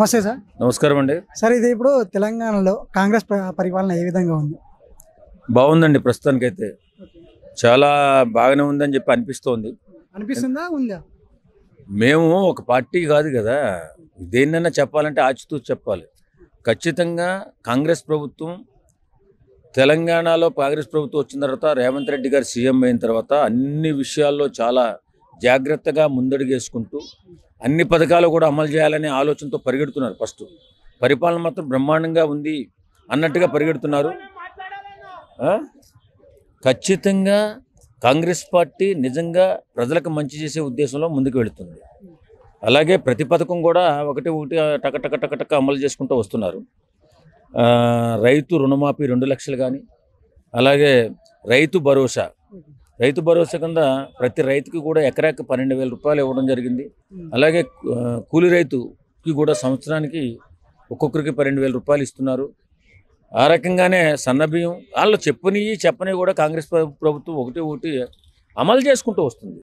నమస్తే సార్. నమస్కారం అండి. సార్ ఇది ఇప్పుడు తెలంగాణలో కాంగ్రెస్ పరిపాలన ఏ విధంగా ఉంది? బాగుందండి. ప్రస్తుతానికైతే చాలా బాగానే ఉందని చెప్పి అనిపిస్తోంది. అనిపిస్తుందా ఉందా? మేము ఒక పార్టీ కాదు కదా, దేన్నైనా చెప్పాలంటే ఆచితూచి చెప్పాలి. ఖచ్చితంగా కాంగ్రెస్ ప్రభుత్వం, తెలంగాణలో కాంగ్రెస్ ప్రభుత్వం వచ్చిన తర్వాత రేవంత్ రెడ్డి గారు సీఎం అయిన తర్వాత అన్ని విషయాల్లో చాలా జాగ్రత్తగా ముందడుగేసుకుంటూ అన్ని పథకాలు కూడా అమలు చేయాలనే ఆలోచనతో పరిగెడుతున్నారు. ఫస్ట్ పరిపాలన మాత్రం బ్రహ్మాండంగా ఉంది అన్నట్టుగా పరిగెడుతున్నారు. ఖచ్చితంగా కాంగ్రెస్ పార్టీ నిజంగా ప్రజలకు మంచి చేసే ఉద్దేశంలో ముందుకు వెళుతుంది. అలాగే ప్రతి పథకం కూడా ఒకటి టక అమలు చేసుకుంటూ వస్తున్నారు. రైతు రుణమాఫీ 2 లక్షలు కానీ, అలాగే రైతు భరోసా కింద ప్రతి రైతుకి కూడా ఎకరాకి 12,000 రూపాయలు ఇవ్వడం జరిగింది. అలాగే కూలి రైతుకి కూడా సంవత్సరానికి ఒక్కొక్కరికి 12,000 రూపాయలు ఇస్తున్నారు. ఆ రకంగానే సన్నబియ్యం వాళ్ళు చెప్పని కూడా కాంగ్రెస్ ప్రభుత్వం ఒకటి అమలు చేసుకుంటూ వస్తుంది.